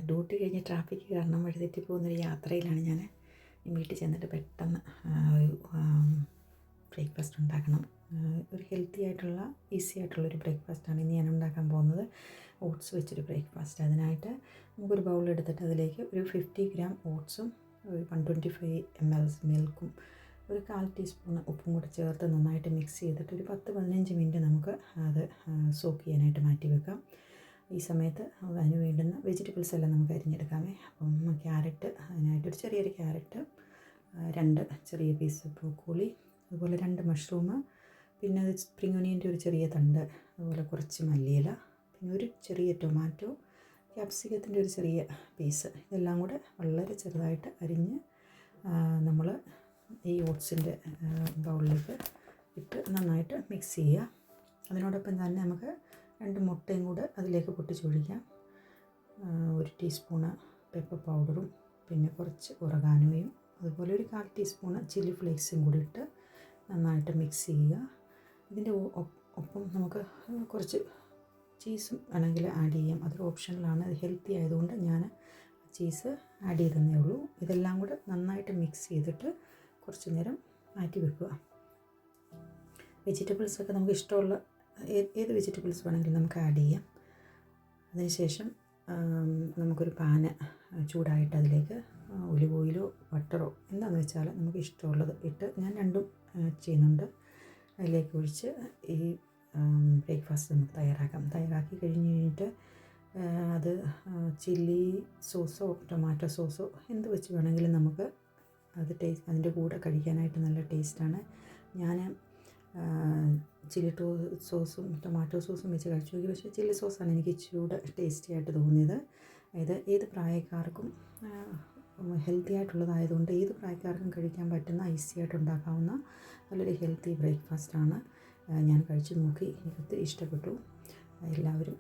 Duty കഴിഞ്ഞ് traffic കാരണം വഴിതെറ്റി പോകുന്നൊരു യാത്രയിലാണ് ഞാൻ. വീട്ടിൽ ചെന്നിട്ട് പെട്ടെന്ന് ഒരു ബ്രേക്ക്ഫാസ്റ്റ് ഉണ്ടാക്കണം. ഒരു ഹെൽത്തി ആയിട്ടുള്ള ഈസി ആയിട്ടുള്ളൊരു ബ്രേക്ക്ഫാസ്റ്റാണ് ഇന്ന് ഞാൻ ഉണ്ടാക്കാൻ പോകുന്നത്. ഓട്സ് വെച്ചൊരു ബ്രേക്ക്ഫാസ്റ്റ്. അതിനായിട്ട് നമുക്കൊരു ബൗളെടുത്തിട്ട് അതിലേക്ക് ഒരു 50 ഗ്രാം ഓട്സും ഒരു 125 ml മിൽക്കും ഒരു 1/4 ടീസ്പൂൺ ഉപ്പും കൂടി ചേർത്ത് നന്നായിട്ട് മിക്സ് ചെയ്തിട്ട് ഒരു 10-15 മിനിറ്റ് നമുക്ക് അത് സോക്ക് ചെയ്യാനായിട്ട് മാറ്റി വെക്കാം. ഈ സമയത്ത് അതിന് വേണ്ടുന്ന വെജിറ്റബിൾസ് എല്ലാം നമുക്ക് അരിഞ്ഞെടുക്കാമേ. അപ്പം ക്യാരറ്റ്, അതിനായിട്ടൊരു ചെറിയൊരു ക്യാരറ്റ്, 2 ചെറിയ പീസ് ബ്രോക്കോളി, അതുപോലെ 2 മഷ്റൂം, പിന്നെ അത് സ്പ്രിംഗ് ഒനിയൻ്റെ ഒരു ചെറിയ തണ്ട്, അതുപോലെ കുറച്ച് മല്ലിയില, പിന്നെ ഒരു ചെറിയ ടൊമാറ്റോ, ക്യാപ്സിക്കത്തിൻ്റെ ഒരു ചെറിയ പീസ്, ഇതെല്ലാം കൂടെ വളരെ ചെറുതായിട്ട് അരിഞ്ഞ് നമ്മൾ ഈ ഓട്സിൻ്റെ ബൗളിലേക്ക് ഇട്ട് നന്നായിട്ട് മിക്സ് ചെയ്യുക. അതിനോടൊപ്പം തന്നെ നമുക്ക് 2 മുട്ടയും കൂടെ അതിലേക്ക് പൊട്ടിച്ചൊഴിക്കാം. 1 ടീസ്പൂണ് പെപ്പർ പൗഡറും പിന്നെ കുറച്ച് ഒറഗാനോയും അതുപോലെ ഒരു 1/4 ടീസ്പൂണ് ചില്ലി ഫ്ലേക്സും കൂടി ഇട്ട് നന്നായിട്ട് മിക്സ് ചെയ്യുക. ഇതിൻ്റെ ഒപ്പം നമുക്ക് കുറച്ച് ചീസും വേണമെങ്കിൽ ആഡ് ചെയ്യാം. അതൊരു ഓപ്ഷനിലാണ്. അത് ഹെൽത്തി ആയതുകൊണ്ട് ഞാൻ ചീസ് ആഡ് ചെയ്തതേ ഉള്ളൂ. ഇതെല്ലാം കൂടെ നന്നായിട്ട് മിക്സ് ചെയ്തിട്ട് കുറച്ച് നേരം മാറ്റി വെക്കുക. വെജിറ്റബിൾസൊക്കെ നമുക്ക് ഇഷ്ടമുള്ള ഏത് വെജിറ്റബിൾസ് വേണമെങ്കിലും നമുക്ക് ആഡ് ചെയ്യാം. അതിനുശേഷം നമുക്കൊരു പാന് ചൂടായിട്ട് അതിലേക്ക് ഒലിവ് ഓയിലോ ബട്ടറോ എന്താണെന്ന് വെച്ചാൽ നമുക്ക് ഇഷ്ടമുള്ളത് ഇട്ട് ഞാൻ രണ്ടും ചെയ്യുന്നുണ്ട്. അതിലേക്ക് ഒഴിച്ച് ഈ ബ്രേക്ക്ഫാസ്റ്റ് നമുക്ക് തയ്യാറാക്കി കഴിഞ്ഞിട്ട് അത് ചില്ലി സോസോ ടൊമാറ്റോ സോസോ എന്ത് വെച്ച് വേണമെങ്കിലും നമുക്ക് അത് അതിൻ്റെ കൂടെ കഴിക്കാനായിട്ട് നല്ല ടേസ്റ്റാണ്. ഞാൻ ചില്ലി സോസും ടൊമാറ്റോ സോസും വെച്ച് കഴിച്ചു നോക്കി. പക്ഷേ ചില്ലി സോസാണ് എനിക്ക് ഇച്ചിരി ടേസ്റ്റി ആയിട്ട് തോന്നിയത്. ഇത് ഏത് പ്രായക്കാർക്കും ഹെൽത്തി ആയിട്ടുള്ളതായതുകൊണ്ട് ഏത് പ്രായക്കാർക്കും കഴിക്കാൻ പറ്റുന്ന ഈസി ആയിട്ട് ഉണ്ടാക്കാവുന്ന നല്ലൊരു ഹെൽത്തി ബ്രേക്ക്ഫാസ്റ്റാണ്. ഞാൻ കഴിച്ചു നോക്കി, എനിക്ക് ഒത്തിരി ഇഷ്ടപ്പെട്ടു. എല്ലാവരും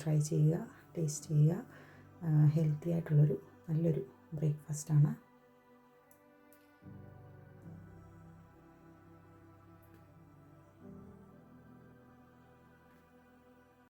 ട്രൈ ചെയ്യുക, ടേസ്റ്റ് ചെയ്യുക. ഹെൽത്തി ആയിട്ടുള്ളൊരു നല്ലൊരു ബ്രേക്ക്ഫാസ്റ്റാണ്.